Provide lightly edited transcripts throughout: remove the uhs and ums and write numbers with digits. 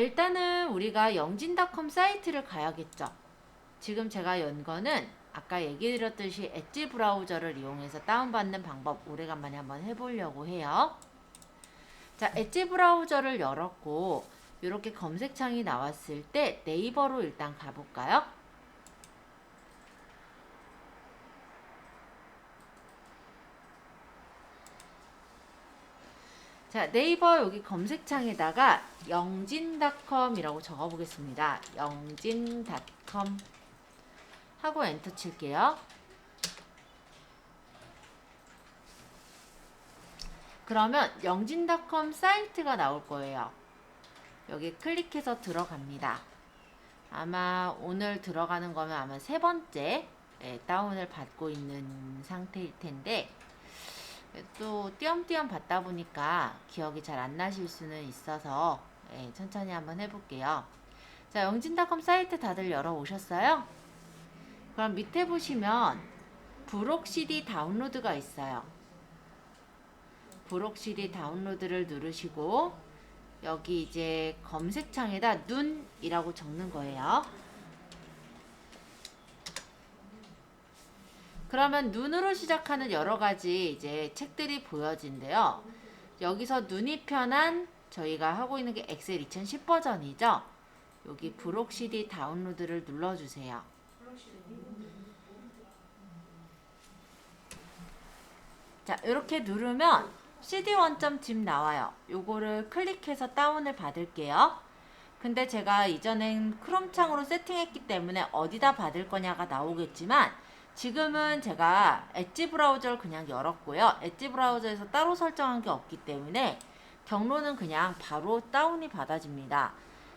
일단은 우리가 영진닷컴 사이트를 가야겠죠. 지금 제가 연 거는 아까 얘기 드렸듯이 엣지 브라우저를 이용해서 다운받는 방법 오래간만에 한번 해보려고 해요. 자, 엣지 브라우저를 열었고 이렇게 검색창이 나왔을 때 네이버로 일단 가볼까요? 자, 네이버 여기 검색창에다가 영진닷컴이라고 적어보겠습니다. 영진닷컴 하고 엔터 칠게요. 그러면 영진닷컴 사이트가 나올 거예요. 여기 클릭해서 들어갑니다. 아마 오늘 들어가는 거면 아마 세 번째 다운을 받고 있는 상태일 텐데 또 띄엄띄엄 받다 보니까 기억이 잘 안 나실 수는 있어서 천천히 한번 해볼게요. 자, 영진닷컴 사이트 다들 열어 오셨어요? 그럼 밑에 보시면 브록 CD 다운로드가 있어요. 브록 CD 다운로드를 누르시고 여기 이제 검색창에다 눈이라고 적는 거예요. 그러면 눈으로 시작하는 여러 가지 이제 책들이 보여진대요. 여기서 눈이 편한 저희가 하고 있는 게 엑셀 2010 버전이죠. 여기 브록 CD 다운로드를 눌러주세요. 자, 이렇게 누르면 cd1.zip 나와요. 요거를 클릭해서 다운을 받을게요. 근데 제가 이전엔 크롬 창으로 세팅했기 때문에 어디다 받을 거냐가 나오겠지만 지금은 제가 엣지 브라우저를 그냥 열었고요. 엣지 브라우저에서 따로 설정한 게 없기 때문에 경로는 그냥 바로 다운이 받아집니다.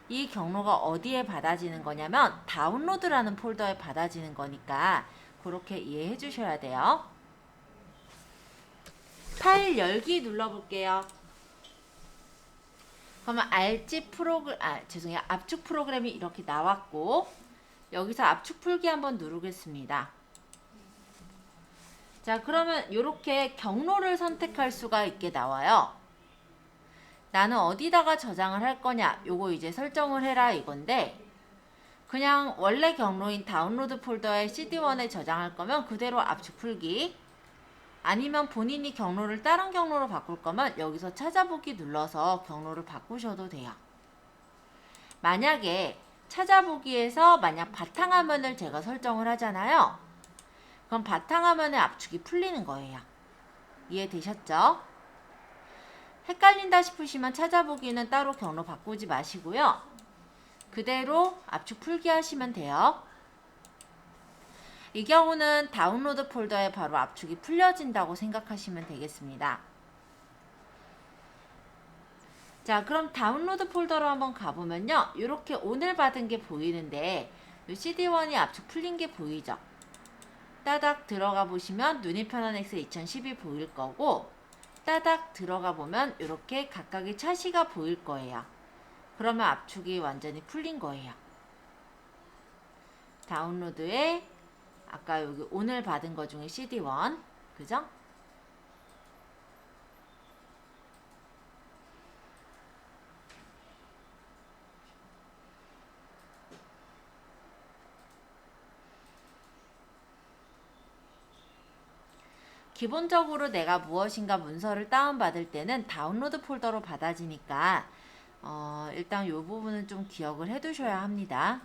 이 경로가 어디에 받아지는 거냐면 다운로드라는 폴더에 받아지는 거니까 그렇게 이해해 주셔야 돼요. 파일 열기 눌러볼게요. 그러면 죄송해요. 압축 프로그램이 이렇게 나왔고 여기서 압축 풀기 한번 누르겠습니다. 자, 그러면 이렇게 경로를 선택할 수가 있게 나와요. 나는 어디다가 저장을 할 거냐 요거 이제 설정을 해라 이건데 그냥 원래 경로인 다운로드 폴더에 cd1에 저장할 거면 그대로 압축 풀기, 아니면 본인이 경로를 다른 경로로 바꿀 거면 여기서 찾아보기 눌러서 경로를 바꾸셔도 돼요. 만약에 찾아보기에서 만약 바탕화면을 제가 설정을 하잖아요. 그럼 바탕화면의 압축이 풀리는 거예요. 이해되셨죠? 헷갈린다 싶으시면 찾아보기는 따로 경로 바꾸지 마시고요. 그대로 압축 풀기 하시면 돼요. 이 경우는 다운로드 폴더에 바로 압축이 풀려진다고 생각하시면 되겠습니다. 자, 그럼 다운로드 폴더로 한번 가보면요. 이렇게 오늘 받은 게 보이는데 cd1이 압축 풀린 게 보이죠? 따닥 들어가 보시면 눈이 편한 엑셀 2010이 보일 거고 따닥 들어가 보면 이렇게 각각의 차시가 보일 거예요. 그러면 압축이 완전히 풀린 거예요. 다운로드에 아까 여기 오늘 받은 거 중에 cd1 그죠? 기본적으로 내가 무엇인가 문서를 다운받을 때는 다운로드 폴더로 받아지니까 일단 이 부분은 좀 기억을 해 두셔야 합니다.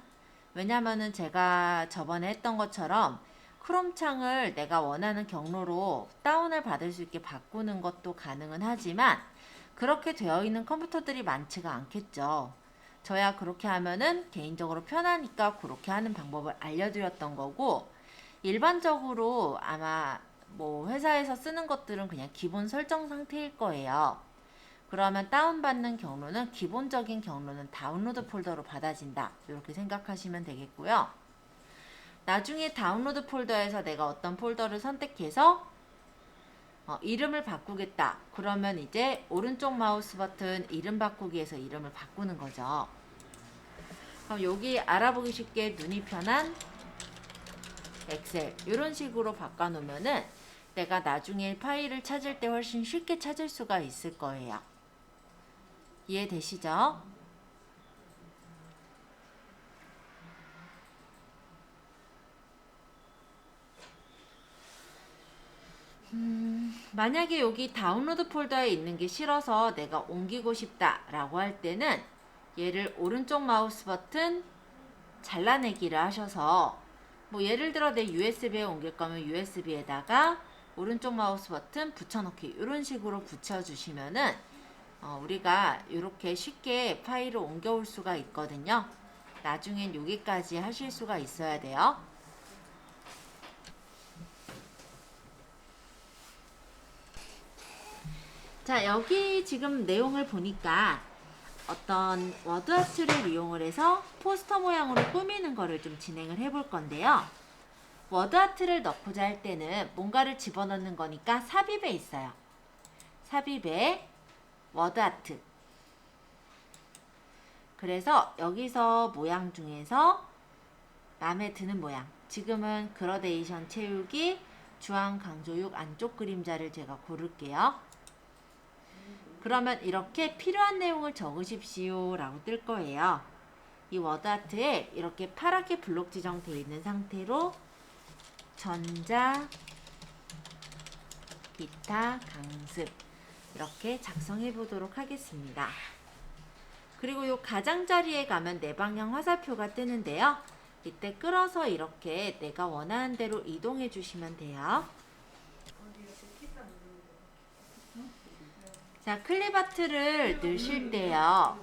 왜냐면은 제가 저번에 했던 것처럼 크롬 창을 내가 원하는 경로로 다운을 받을 수 있게 바꾸는 것도 가능은 하지만 그렇게 되어 있는 컴퓨터들이 많지가 않겠죠. 저야 그렇게 하면은 개인적으로 편하니까 그렇게 하는 방법을 알려드렸던 거고, 일반적으로 아마 뭐 회사에서 쓰는 것들은 그냥 기본 설정 상태일 거예요. 그러면 다운받는 경로는 기본적인 경로는 다운로드 폴더로 받아진다. 이렇게 생각하시면 되겠고요. 나중에 다운로드 폴더에서 내가 어떤 폴더를 선택해서 이름을 바꾸겠다. 그러면 이제 오른쪽 마우스 버튼 이름 바꾸기에서 이름을 바꾸는 거죠. 그럼 여기 알아보기 쉽게 눈이 편한 엑셀 이런 식으로 바꿔놓으면은 내가 나중에 파일을 찾을 때 훨씬 쉽게 찾을 수가 있을 거예요. 이해되시죠? 만약에 여기 다운로드 폴더에 있는 게 싫어서 내가 옮기고 싶다 라고 할 때는 얘를 오른쪽 마우스 버튼 잘라내기를 하셔서 뭐 예를 들어 내 USB에 옮길 거면 USB에다가 오른쪽 마우스 버튼 붙여넣기 이런 식으로 붙여주시면은 우리가 이렇게 쉽게 파일을 옮겨올 수가 있거든요. 나중엔 여기까지 하실 수가 있어야 돼요. 자, 여기 지금 내용을 보니까 어떤 워드아트를 이용을 해서 포스터 모양으로 꾸미는 거를 좀 진행을 해볼 건데요. 워드아트를 넣고자 할 때는 뭔가를 집어넣는 거니까 삽입에 있어요. 삽입에 워드아트. 그래서 여기서 모양 중에서 마음에 드는 모양. 지금은 그라데이션 채우기, 주황 강조육 안쪽 그림자를 제가 고를게요. 그러면 이렇게 필요한 내용을 적으십시오 라고 뜰 거예요. 이 워드아트에 이렇게 파랗게 블록 지정되어 있는 상태로 전자, 기타, 강습 이렇게 작성해 보도록 하겠습니다. 그리고 이 가장자리에 가면 내 방향 화살표가 뜨는데요. 이때 끌어서 이렇게 내가 원하는 대로 이동해 주시면 돼요. 자, 클립아트를 넣으실 때요.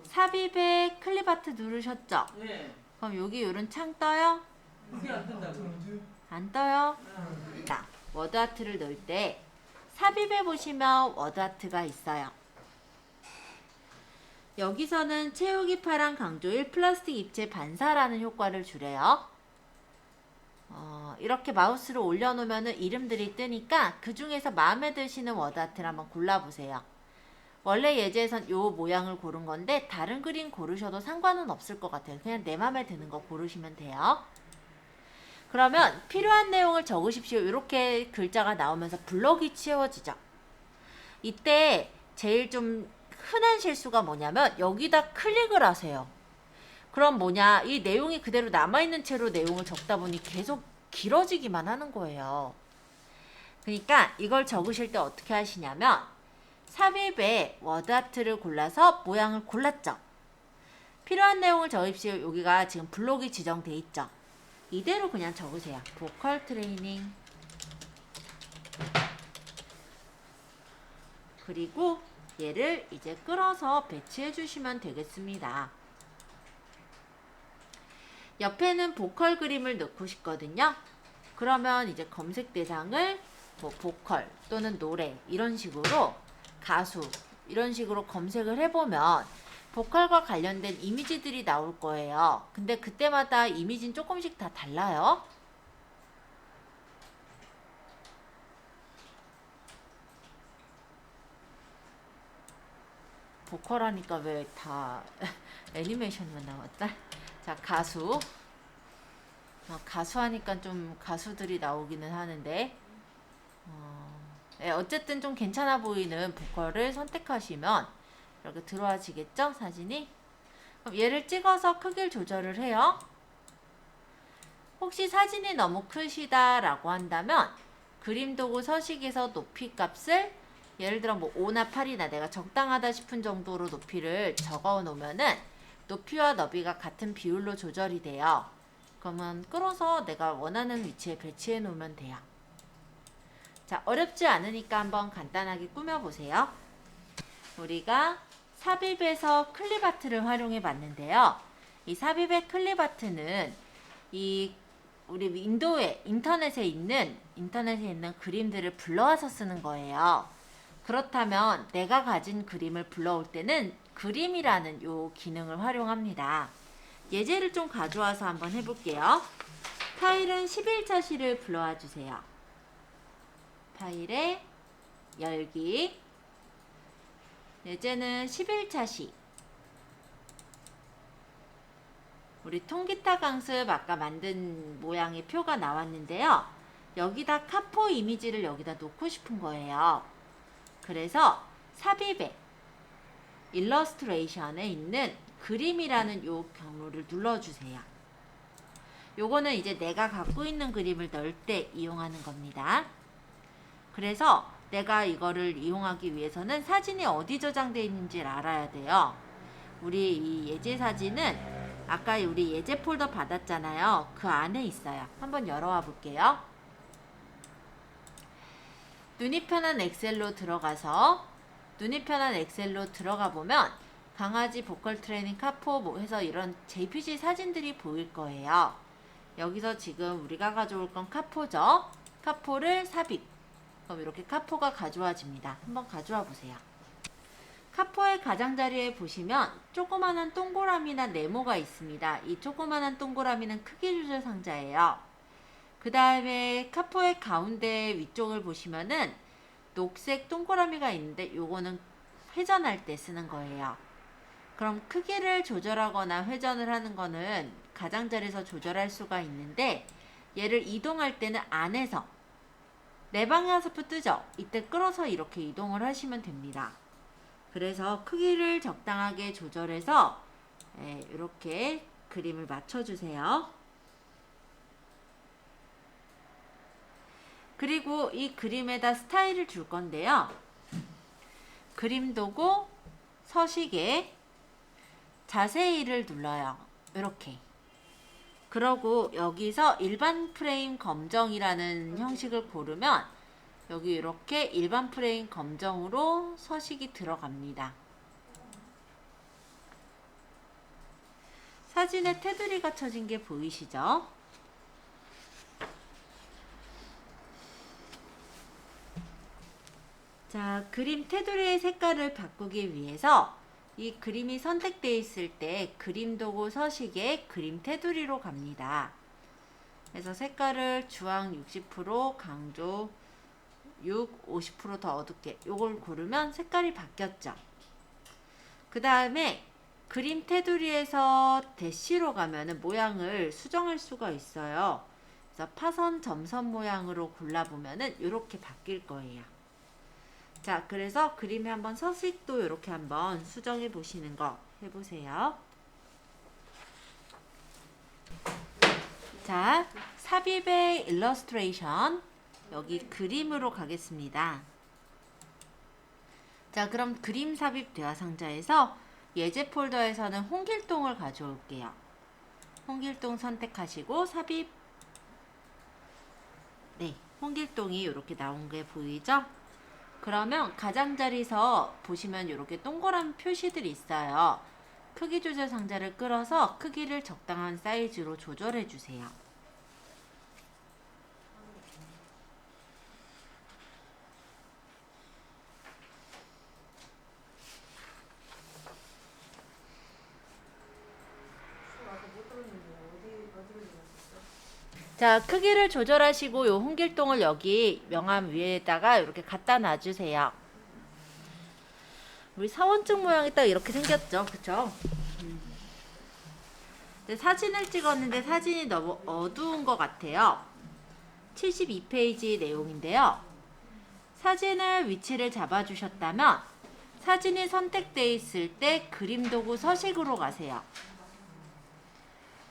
삽입에 클립아트 누르셨죠? 네. 그럼 여기 이런 창 떠요? 그게 안 된다고. 안 떠요? 자, 워드아트를 넣을 때 삽입에 보시면 워드아트가 있어요. 여기서는 채우기 파랑 강조일 플라스틱 입체 반사라는 효과를 주래요. 이렇게 마우스를 올려놓으면 이름들이 뜨니까 그 중에서 마음에 드시는 워드아트를 한번 골라보세요. 원래 예제에선 이 모양을 고른 건데 다른 그림 고르셔도 상관은 없을 것 같아요. 그냥 내 마음에 드는 거 고르시면 돼요. 그러면 필요한 내용을 적으십시오. 이렇게 글자가 나오면서 블럭이 채워지죠. 이때 제일 좀 흔한 실수가 뭐냐면 여기다 클릭을 하세요. 그럼 뭐냐, 이 내용이 그대로 남아있는 채로 내용을 적다 보니 계속 길어지기만 하는 거예요. 그러니까 이걸 적으실 때 어떻게 하시냐면 삽입에 워드아트를 골라서 모양을 골랐죠. 필요한 내용을 적으십시오. 여기가 지금 블록이 지정돼 있죠. 이대로 그냥 적으세요. 보컬 트레이닝. 그리고 얘를 이제 끌어서 배치해 주시면 되겠습니다. 옆에는 보컬 그림을 넣고 싶거든요. 그러면 이제 검색 대상을 뭐 보컬 또는 노래 이런 식으로 가수 이런 식으로 검색을 해보면 보컬과 관련된 이미지들이 나올 거예요. 근데 그때마다 이미지는 조금씩 다 달라요. 보컬 하니까 왜 다 애니메이션만 나왔다? 자, 가수. 가수 하니까 좀 가수들이 나오기는 하는데 어쨌든 좀 괜찮아 보이는 보컬을 선택하시면 이렇게 들어와지겠죠? 사진이? 그럼 얘를 찍어서 크기를 조절을 해요. 혹시 사진이 너무 크시다 라고 한다면 그림 도구 서식에서 높이 값을 예를 들어 뭐 5나 8이나 내가 적당하다 싶은 정도로 높이를 적어 놓으면은 높이와 너비가 같은 비율로 조절이 돼요. 그러면 끌어서 내가 원하는 위치에 배치해 놓으면 돼요. 자, 어렵지 않으니까 한번 간단하게 꾸며보세요. 우리가 삽입에서 클립아트를 활용해 봤는데요. 이 삽입의 클립아트는 이 우리 윈도우에 인터넷에 있는 그림들을 불러와서 쓰는 거예요. 그렇다면 내가 가진 그림을 불러올 때는 그림이라는 요 기능을 활용합니다. 예제를 좀 가져와서 한번 해볼게요. 파일은 11차 시를 불러와 주세요. 파일에 열기. 예제는 11차 시. 우리 통기타 강습 아까 만든 모양의 표가 나왔는데요. 여기다 카포 이미지를 여기다 놓고 싶은 거예요. 그래서 삽입에 일러스트레이션에 있는 그림이라는 요 경로를 눌러주세요. 요거는 이제 내가 갖고 있는 그림을 넣을 때 이용하는 겁니다. 그래서 내가 이거를 이용하기 위해서는 사진이 어디 저장되어 있는지를 알아야 돼요. 우리 이 예제 사진은 아까 우리 예제 폴더 받았잖아요. 그 안에 있어요. 한번 열어와 볼게요. 눈이 편한 엑셀로 들어가 보면 강아지 보컬 트레이닝 카포 뭐 해서 이런 JPG 사진들이 보일 거예요. 여기서 지금 우리가 가져올 건 카포죠. 카포를 삽입. 그럼 이렇게 카포가 가져와집니다. 한번 가져와 보세요. 카포의 가장자리에 보시면 조그마한 동그라미나 네모가 있습니다. 이 조그마한 동그라미는 크기 조절 상자예요. 그 다음에 카포의 가운데 위쪽을 보시면은 녹색 동그라미가 있는데 요거는 회전할 때 쓰는 거예요. 그럼 크기를 조절하거나 회전을 하는 거는 가장자리에서 조절할 수가 있는데 얘를 이동할 때는 안에서 내 방향스프 뜨죠? 이때 끌어서 이렇게 이동을 하시면 됩니다. 그래서 크기를 적당하게 조절해서 이렇게 그림을 맞춰주세요. 그리고 이 그림에다 스타일을 줄 건데요. 그림 도구, 서식에 자세히를 눌러요. 이렇게. 그러고 여기서 일반 프레임 검정이라는 형식을 고르면 여기 이렇게 일반 프레임 검정으로 서식이 들어갑니다. 사진에 테두리가 쳐진 게 보이시죠? 자, 그림 테두리의 색깔을 바꾸기 위해서 이 그림이 선택되어 있을 때 그림 도구 서식에 그림 테두리로 갑니다. 그래서 색깔을 주황 60%, 강조 6, 50%더 어둡게 요걸 고르면 색깔이 바뀌었죠. 그 다음에 그림 테두리에서 대시로 가면은 모양을 수정할 수가 있어요. 그래서 파선, 점선 모양으로 골라보면은 이렇게 바뀔 거예요. 자, 그래서 그림에 한번 서식도 이렇게 한번 수정해 보시는 거 해보세요. 자, 삽입의 일러스트레이션 여기 그림으로 가겠습니다. 자, 그럼 그림 삽입 대화 상자에서 예제 폴더에서는 홍길동을 가져올게요. 홍길동 선택하시고 삽입. 네, 홍길동이 이렇게 나온 게 보이죠? 그러면 가장자리에서 보시면 이렇게 동그란 표시들이 있어요. 크기 조절 상자를 끌어서 크기를 적당한 사이즈로 조절해 주세요. 자, 크기를 조절하시고 요 홍길동을 여기 명암 위에다가 이렇게 갖다 놔주세요. 우리 사원증 모양이 딱 이렇게 생겼죠, 그쵸? 근데 사진을 찍었는데 사진이 너무 어두운 것 같아요. 72페이지 내용인데요. 사진을 위치를 잡아주셨다면 사진이 선택되어 있을 때 그림 도구 서식으로 가세요.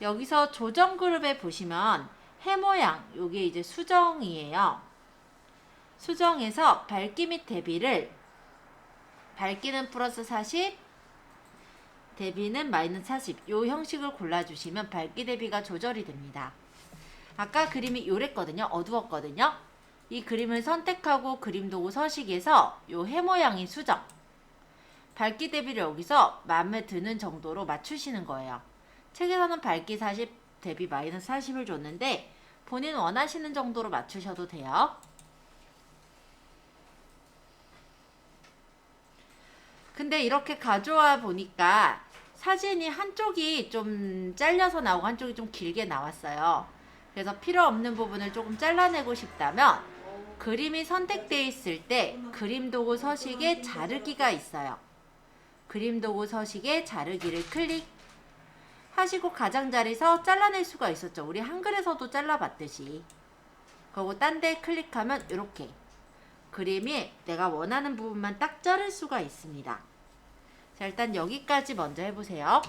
여기서 조정 그룹에 보시면 해 모양, 요게 이제 수정이에요. 수정에서 밝기 및 대비를 밝기는 플러스 40, 대비는 마이너스 40 요 형식을 골라주시면 밝기 대비가 조절이 됩니다. 아까 그림이 요랬거든요. 어두웠거든요. 이 그림을 선택하고 그림 도구 서식에서 요 해 모양이 수정, 밝기 대비를 여기서 마음에 드는 정도로 맞추시는 거예요. 책에서는 밝기 40, 대비 마이너스 40을 줬는데 본인 원하시는 정도로 맞추셔도 돼요. 근데 이렇게 가져와 보니까 사진이 한쪽이 좀 잘려서 나오고 한쪽이 좀 길게 나왔어요. 그래서 필요 없는 부분을 조금 잘라내고 싶다면 그림이 선택되어 있을 때 그림 도구 서식에 자르기가 있어요. 그림 도구 서식에 자르기를 클릭 하시고 가장자리에서 잘라낼 수가 있었죠. 우리 한글에서도 잘라봤듯이. 그리고 딴 데 클릭하면 이렇게 그림이 내가 원하는 부분만 딱 자를 수가 있습니다. 자, 일단 여기까지 먼저 해보세요.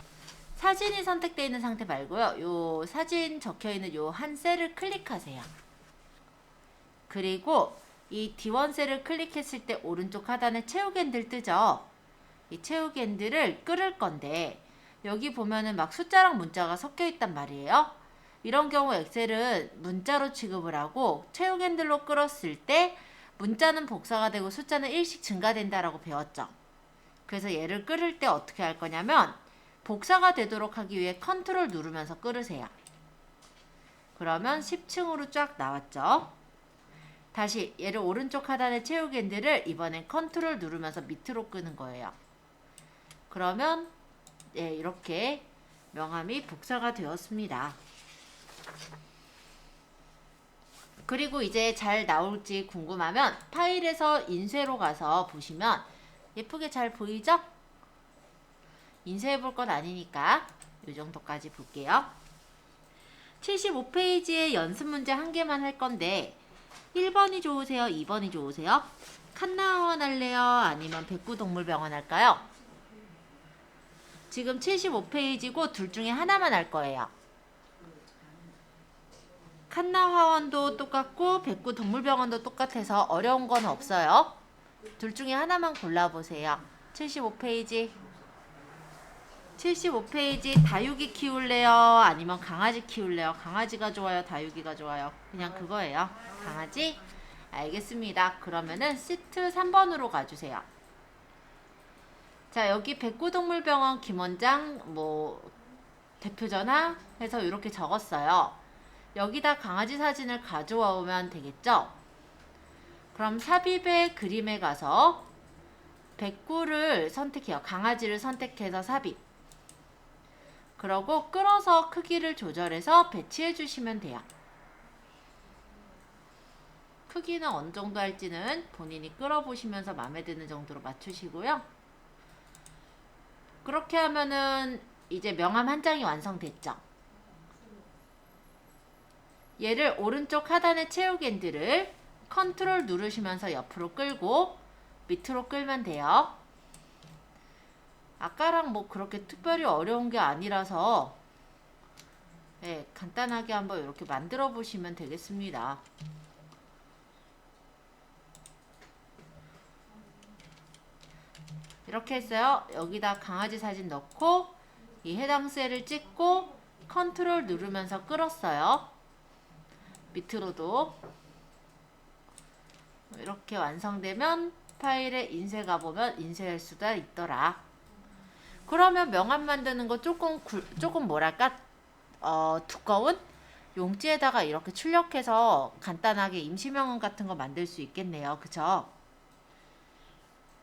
사진이 선택되어 있는 상태 말고요. 요 사진 적혀있는 요 한 셀을 클릭하세요. 그리고 이 D1 셀을 클릭했을 때 오른쪽 하단에 채우기 핸들 뜨죠. 이 채우기 핸들을 끌을 건데 여기 보면은 막 숫자랑 문자가 섞여 있단 말이에요. 이런 경우 엑셀은 문자로 취급을 하고 채우기 핸들로 끌었을 때 문자는 복사가 되고 숫자는 1씩 증가된다라고 배웠죠. 그래서 얘를 끌을 때 어떻게 할 거냐면 복사가 되도록 하기 위해 컨트롤 누르면서 끌으세요. 그러면 10층으로 쫙 나왔죠. 다시 얘를 오른쪽 하단에 채우기 핸들을 이번엔 컨트롤 누르면서 밑으로 끄는 거예요. 그러면 예, 이렇게 명함이 복사가 되었습니다. 그리고 이제 잘 나올지 궁금하면 파일에서 인쇄로 가서 보시면 예쁘게 잘 보이죠? 인쇄해 볼 건 아니니까 이 정도까지 볼게요. 75페이지의 연습 문제 한 개만 할 건데 1번이 좋으세요? 2번이 좋으세요? 칸나원 할래요? 아니면 백구동물병원 할까요? 지금 75페이지고 둘 중에 하나만 할 거예요. 칸나화원도 똑같고 백구동물병원도 똑같아서 어려운 건 없어요. 둘 중에 하나만 골라보세요. 75페이지. 75페이지 다육이 키울래요? 아니면 강아지 키울래요? 강아지가 좋아요? 다육이가 좋아요? 그냥 그거예요. 강아지? 알겠습니다. 그러면은 시트 3번으로 가주세요. 자, 여기 백구동물병원 김원장 대표전화 해서 이렇게 적었어요. 여기다 강아지 사진을 가져와 오면 되겠죠? 그럼 삽입의 그림에 가서 백구를 선택해요. 강아지를 선택해서 삽입. 그러고 끌어서 크기를 조절해서 배치해 주시면 돼요. 크기는 어느 정도 할지는 본인이 끌어보시면서 마음에 드는 정도로 맞추시고요. 그렇게 하면은 이제 명함 한 장이 완성됐죠. 얘를 오른쪽 하단의 채우기 핸들을 컨트롤 누르시면서 옆으로 끌고 밑으로 끌면 돼요. 아까랑 그렇게 특별히 어려운 게 아니라서 네, 간단하게 한번 이렇게 만들어 보시면 되겠습니다. 이렇게 했어요. 여기다 강아지 사진 넣고 이 해당 셀을 찍고 컨트롤 누르면서 끌었어요. 밑으로도 이렇게 완성되면 파일에 인쇄 가보면 인쇄할 수가 있더라. 그러면 명함 만드는 거 조금 뭐랄까 두꺼운 용지에다가 이렇게 출력해서 간단하게 임시명함 같은 거 만들 수 있겠네요. 그쵸?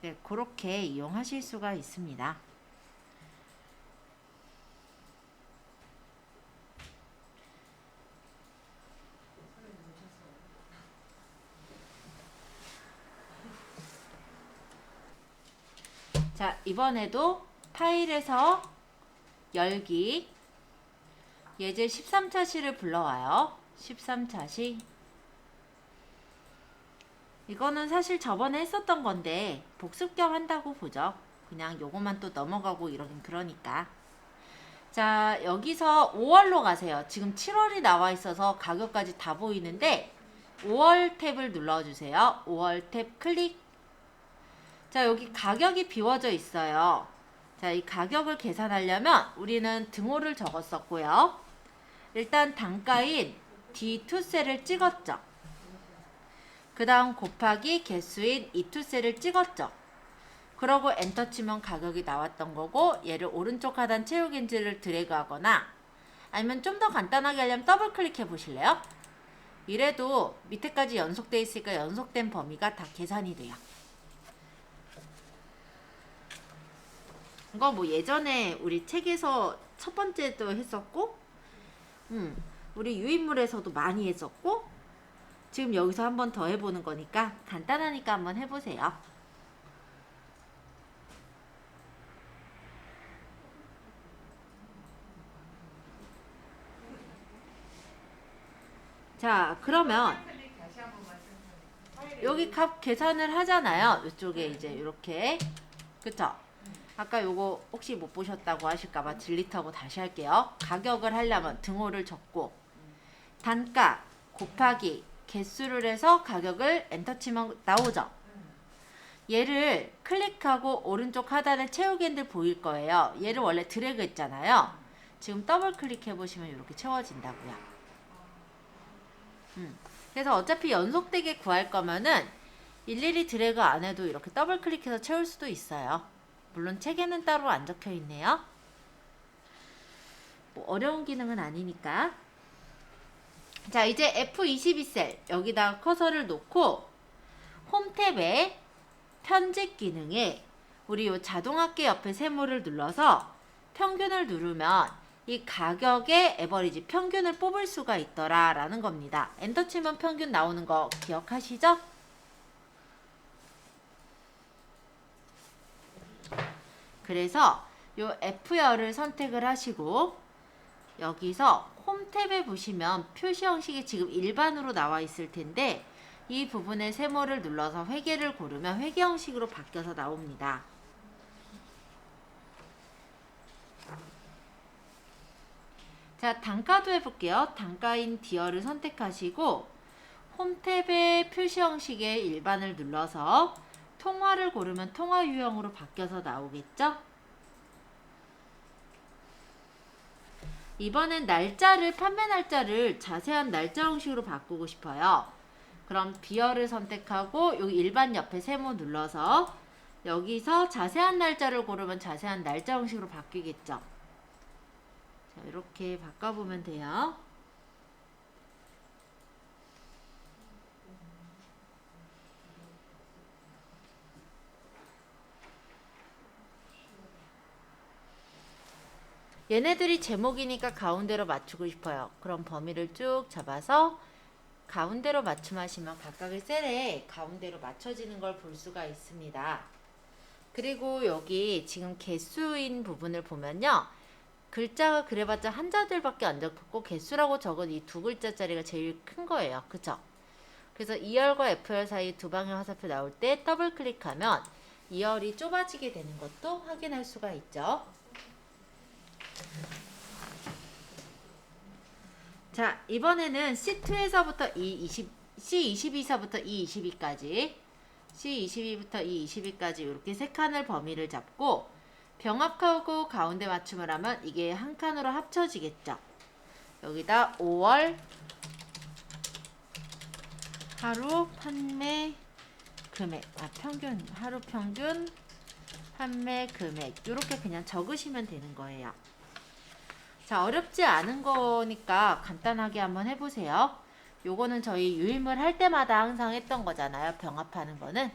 네, 그렇게 이용하실 수가 있습니다. 자, 이번에도 파일에서 열기 예제 13차시를 불러와요. 13차시. 이거는 사실 저번에 했었던 건데 복습 겸 한다고 보죠. 그냥 요거만 또 넘어가고 이러긴 그러니까. 자, 여기서 5월로 가세요. 지금 7월이 나와 있어서 가격까지 다 보이는데 5월 탭을 눌러주세요. 5월 탭 클릭. 자, 여기 가격이 비워져 있어요. 자, 이 가격을 계산하려면 우리는 등호를 적었었고요. 일단 단가인 D2셀을 찍었죠. 그 다음 곱하기 개수인 E2셀을 찍었죠. 그러고 엔터 치면 가격이 나왔던 거고 얘를 오른쪽 하단 채우기 힌지를 드래그 하거나 아니면 좀 더 간단하게 하려면 더블 클릭해 보실래요? 이래도 밑에까지 연속돼 있으니까 연속된 범위가 다 계산이 돼요. 이거 예전에 우리 책에서 첫 번째도 했었고 우리 유인물에서도 많이 했었고 지금 여기서 한 번 더 해보는 거니까 간단하니까 한번 해보세요. 자, 그러면 여기 값 계산을 하잖아요. 이쪽에 이제 이렇게 그쵸? 아까 요거 혹시 못 보셨다고 하실까봐 딜리트하고 다시 할게요. 가격을 하려면 등호를 적고 단가 곱하기 개수를 해서 가격을 엔터 치면 나오죠. 얘를 클릭하고 오른쪽 하단에 채우기 핸들 보일 거예요. 얘를 원래 드래그 했잖아요. 지금 더블 클릭해 보시면 이렇게 채워진다고요. 그래서 어차피 연속되게 구할 거면은 일일이 드래그 안 해도 이렇게 더블 클릭해서 채울 수도 있어요. 물론 책에는 따로 안 적혀 있네요. 뭐 어려운 기능은 아니니까. 자, 이제 F22셀 여기다가 커서를 놓고 홈 탭에 편집 기능에 우리 요 자동합계 옆에 세모를 눌러서 평균을 누르면 이 가격의 에버리지 평균을 뽑을 수가 있더라 라는 겁니다. 엔터 치면 평균 나오는 거 기억하시죠? 그래서 요 F열을 선택을 하시고 여기서 홈 탭에 보시면 표시 형식이 지금 일반으로 나와 있을 텐데 이 부분의 세모를 눌러서 회계를 고르면 회계 형식으로 바뀌어서 나옵니다. 자, 단가도 해볼게요. 단가인 디어를 선택하시고 홈 탭의 표시 형식의 일반을 눌러서 통화를 고르면 통화 유형으로 바뀌어서 나오겠죠? 이번엔 날짜를 판매 날짜를 자세한 날짜 형식으로 바꾸고 싶어요. 그럼 비어를 선택하고 여기 일반 옆에 세모 눌러서 여기서 자세한 날짜를 고르면 자세한 날짜 형식으로 바뀌겠죠. 자, 이렇게 바꿔보면 돼요. 얘네들이 제목이니까 가운데로 맞추고 싶어요. 그럼 범위를 쭉 잡아서 가운데로 맞춤하시면 각각의 셀에 가운데로 맞춰지는 걸 볼 수가 있습니다. 그리고 여기 지금 개수인 부분을 보면요. 글자가 그래봤자 한자들밖에 안 적혔고 개수라고 적은 이 두 글자짜리가 제일 큰 거예요. 그쵸? 그래서 2열과 F열 사이 두 방향 화살표 나올 때 더블 클릭하면 2열이 좁아지게 되는 것도 확인할 수가 있죠. 자, 이번에는 C2에서부터 C22서부터 E22까지 C22부터 E22까지 이렇게 세 칸을 범위를 잡고 병합하고 가운데 맞춤을 하면 이게 한 칸으로 합쳐지겠죠. 여기다 5월 하루 판매 금액, 평균, 하루 평균 판매 금액 이렇게 그냥 적으시면 되는 거예요. 자, 어렵지 않은 거니까 간단하게 한번 해보세요. 요거는 저희 유인물 할 때마다 항상 했던 거잖아요. 병합하는 거는.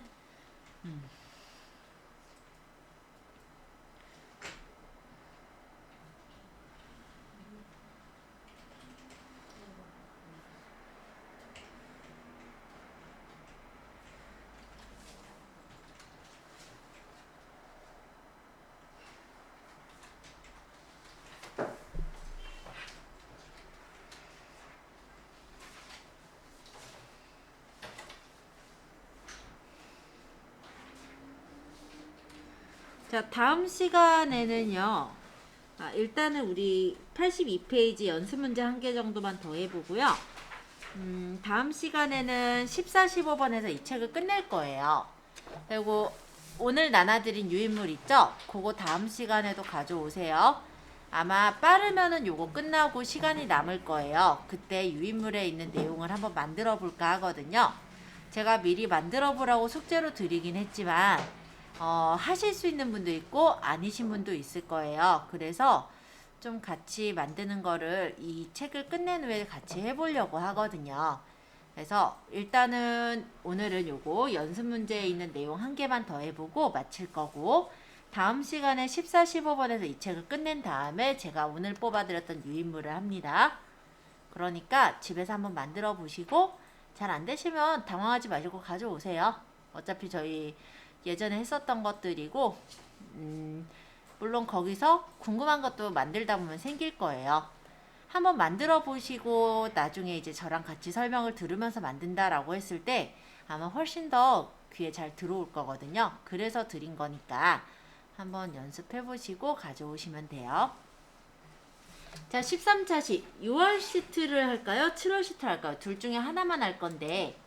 자, 다음 시간에는요. 일단은 우리 82페이지 연습 문제 한 개 정도만 더 해보고요. 다음 시간에는 14, 15번에서 이 책을 끝낼 거예요. 그리고 오늘 나눠드린 유인물 있죠? 그거 다음 시간에도 가져오세요. 아마 빠르면은 요거 끝나고 시간이 남을 거예요. 그때 유인물에 있는 내용을 한번 만들어 볼까 하거든요. 제가 미리 만들어 보라고 숙제로 드리긴 했지만 하실 수 있는 분도 있고 아니신 분도 있을 거예요. 그래서 좀 같이 만드는 거를 이 책을 끝낸 후에 같이 해보려고 하거든요. 그래서 일단은 오늘은 요거 연습 문제에 있는 내용 한 개만 더 해보고 마칠 거고 다음 시간에 14, 15번에서 이 책을 끝낸 다음에 제가 오늘 뽑아드렸던 유인물을 합니다. 그러니까 집에서 한번 만들어 보시고 잘 안 되시면 당황하지 마시고 가져오세요. 어차피 저희 예전에 했었던 것들이고 물론 거기서 궁금한 것도 만들다 보면 생길 거예요. 한번 만들어 보시고 나중에 이제 저랑 같이 설명을 들으면서 만든다라고 했을 때 아마 훨씬 더 귀에 잘 들어올 거거든요. 그래서 드린 거니까 한번 연습해 보시고 가져오시면 돼요. 자, 13차시 6월 시트를 할까요? 7월 시트를 할까요? 둘 중에 하나만 할 건데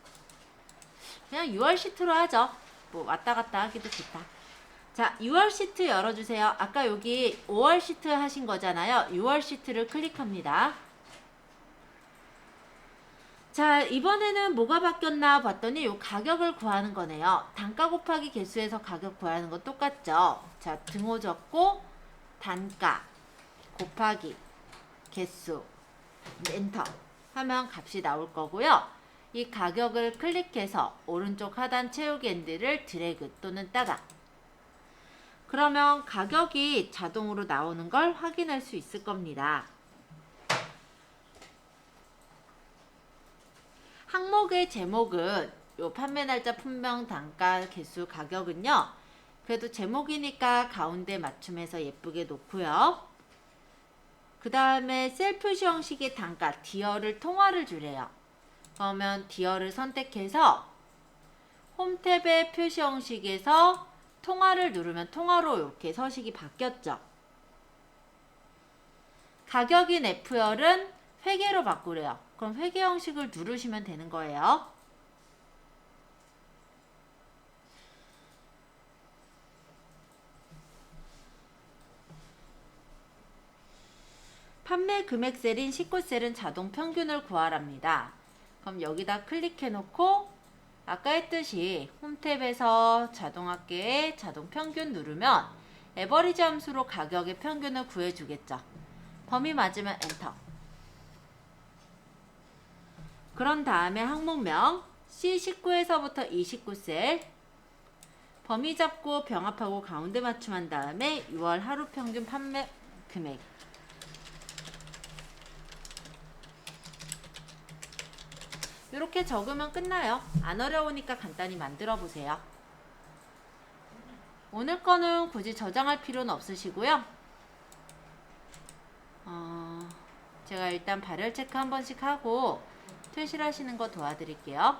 그냥 6월 시트로 하죠. 뭐 왔다 갔다 하기도 좋다. 자, 6월 시트 열어주세요. 아까 여기 5월 시트 하신 거잖아요. 6월 시트를 클릭합니다. 자, 이번에는 뭐가 바뀌었나 봤더니 요 가격을 구하는 거네요. 단가 곱하기 개수에서 가격 구하는 거 똑같죠? 자, 등호 적고 단가 곱하기 개수 엔터 하면 값이 나올 거고요. 이 가격을 클릭해서 오른쪽 하단 채우기 핸들을 드래그 또는 따다. 그러면 가격이 자동으로 나오는 걸 확인할 수 있을 겁니다. 항목의 제목은 요 판매 날짜, 품명, 단가, 개수, 가격은요. 그래도 제목이니까 가운데 맞춤해서 예쁘게 놓고요. 그 다음에 셀 표시 형식의 단가, 디어를 통화를 주래요. 그러면 디어를 선택해서 홈 탭의 표시 형식에서 통화를 누르면 통화로 이렇게 서식이 바뀌었죠. 가격인 F열은 회계로 바꾸래요. 그럼 회계 형식을 누르시면 되는 거예요. 판매 금액 셀인 19셀은 자동 평균을 구하랍니다. 그럼 여기다 클릭해 놓고 아까 했듯이 홈 탭에서 자동합계에 자동 평균 누르면 에버리지 함수로 가격의 평균을 구해주겠죠. 범위 맞으면 엔터. 그런 다음에 항목명 C19에서부터 E19셀 범위 잡고 병합하고 가운데 맞춤한 다음에 6월 하루 평균 판매 금액 이렇게 적으면 끝나요. 안 어려우니까 간단히 만들어 보세요. 오늘 거는 굳이 저장할 필요는 없으시고요. 제가 일단 발열 체크 한 번씩 하고 퇴실하시는 거 도와드릴게요.